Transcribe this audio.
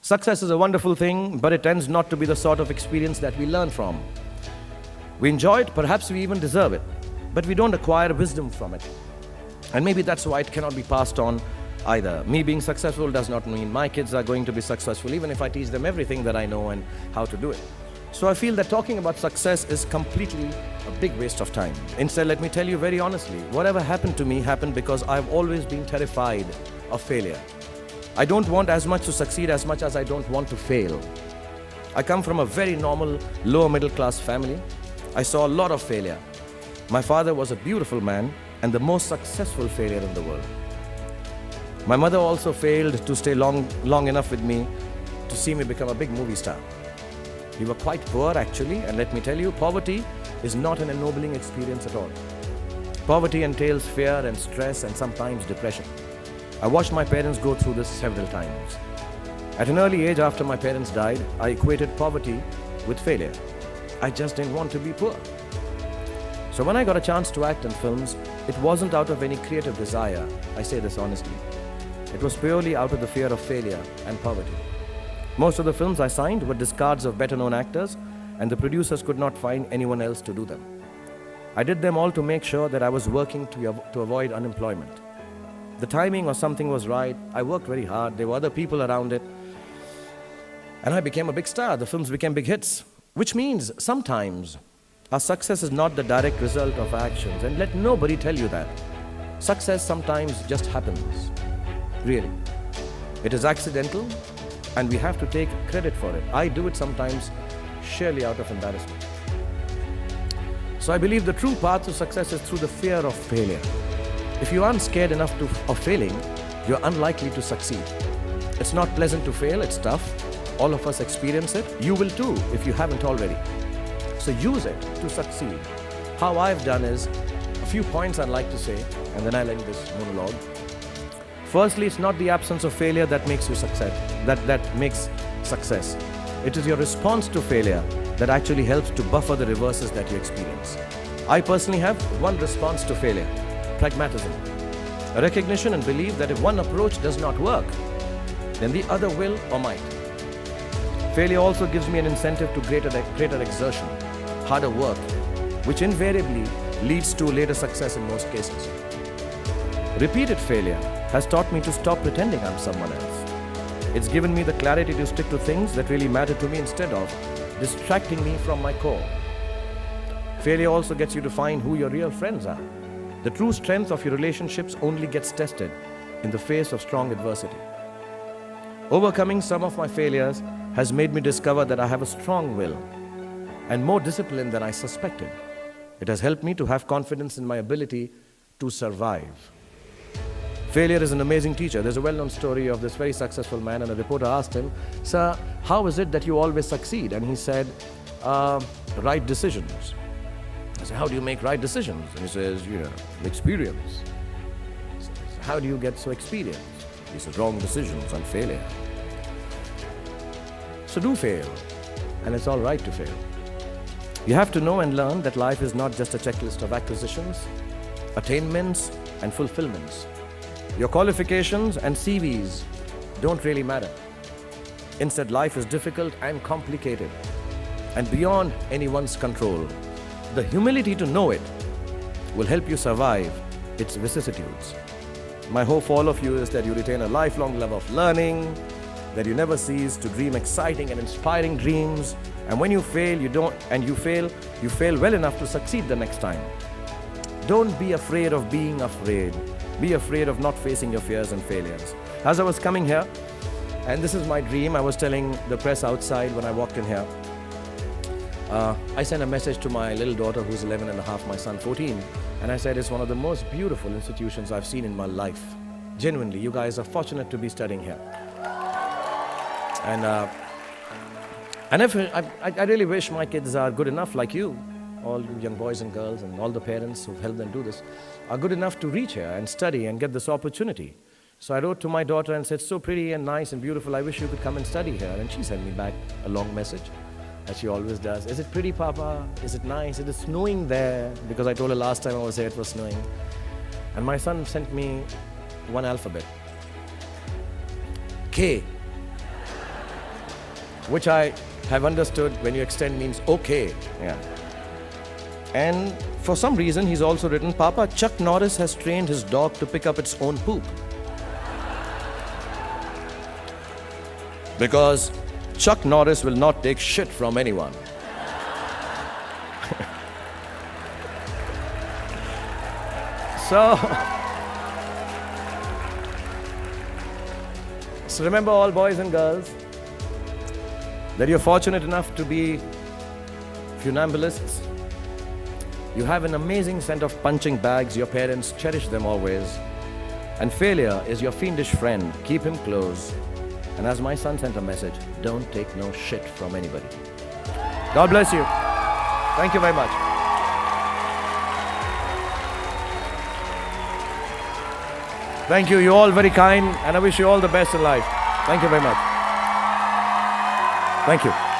Success is a wonderful thing, but it tends not to be the sort of experience that we learn from. We enjoy it, perhaps we even deserve it, but we don't acquire wisdom from it. And maybe that's why it cannot be passed on either. Me being successful does not mean my kids are going to be successful, even if I teach them everything that I know and how to do it. So I feel that talking about success is completely a big waste of time. Instead, let me tell you very honestly, whatever happened to me happened because I've always been terrified of failure. I don't want as much to succeed as much as I don't want to fail. I come from a very normal, lower middle class family. I saw a lot of failure. My father was a beautiful man and the most successful failure in the world. My mother also failed to stay long enough with me to see me become a big movie star. We were quite poor actually, and let me tell you, poverty is not an ennobling experience at all. Poverty entails fear and stress and sometimes depression. I watched my parents go through this several times. At an early age after my parents died, I equated poverty with failure. I just didn't want to be poor. So when I got a chance to act in films, it wasn't out of any creative desire, I say this honestly. It was purely out of the fear of failure and poverty. Most of the films I signed were discards of better-known actors, and the producers could not find anyone else to do them. I did them all to make sure that I was working to avoid unemployment. The timing or something was right. I worked very hard. There were other people around it. And I became a big star. The films became big hits. Which means sometimes our success is not the direct result of our actions. And let nobody tell you that. Success sometimes just happens. Really. It is accidental and we have to take credit for it. I do it sometimes sheerly out of embarrassment. So I believe the true path to success is through the fear of failure. If you aren't scared enough of failing, you're unlikely to succeed. It's not pleasant to fail, it's tough. All of us experience it. You will too if you haven't already. So use it to succeed. How I've done is, a few points I'd like to say, and then I'll end this monologue. Firstly, it's not the absence of failure that makes you that makes success. It is your response to failure that actually helps to buffer the reverses that you experience. I personally have one response to failure: pragmatism. A recognition and belief that if one approach does not work, then the other will or might. Failure also gives me an incentive to greater exertion, harder work, which invariably leads to later success in most cases. Repeated failure has taught me to stop pretending I'm someone else. It's given me the clarity to stick to things that really matter to me instead of distracting me from my core. Failure also gets you to find who your real friends are. The true strength of your relationships only gets tested in the face of strong adversity. Overcoming some of my failures has made me discover that I have a strong will and more discipline than I suspected. It has helped me to have confidence in my ability to survive. Failure is an amazing teacher. There's a well-known story of this very successful man, and a reporter asked him, "Sir, how is it that you always succeed?" And he said, "Right decisions." I said, "How do you make right decisions?" And he says, "Experience." I said, "How do you get so experienced?" He said, "Wrong decisions and failure." So do fail, and it's all right to fail. You have to know and learn that life is not just a checklist of acquisitions, attainments, and fulfillments. Your qualifications and CVs don't really matter. Instead, life is difficult and complicated and beyond anyone's control. The humility to know it will help you survive its vicissitudes. My hope for all of you is that you retain a lifelong love of learning, that you never cease to dream exciting and inspiring dreams, and when you fail, you fail well enough to succeed the next time. Don't be afraid of being afraid. Be afraid of not facing your fears and failures. As I was coming here, and this is my dream, I was telling the press outside when I walked in here, I sent a message to my little daughter who's 11 and a half, my son 14, and I said, it's one of the most beautiful institutions I've seen in my life. Genuinely, you guys are fortunate to be studying here. And I really wish my kids are good enough like you, all you young boys and girls and all the parents who've helped them do this, are good enough to reach here and study and get this opportunity. So I wrote to my daughter and said, so pretty and nice and beautiful, I wish you could come and study here. And she sent me back a long message, as she always does. Is it pretty, Papa? Is it nice? It is snowing there, because I told her last time I was here it was snowing. And my son sent me one alphabet, K. which I have understood when you extend means okay. Yeah. And for some reason, he's also written, Papa, Chuck Norris has trained his dog to pick up its own poop. Because Chuck Norris will not take shit from anyone. So remember, all boys and girls, that you're fortunate enough to be funambulists. You have an amazing set of punching bags. Your parents cherish them always. And failure is your fiendish friend. Keep him close. And as my son sent a message, don't take no shit from anybody. God bless you. Thank you very much. Thank you. You're all very kind, and I wish you all the best in life. Thank you very much. Thank you.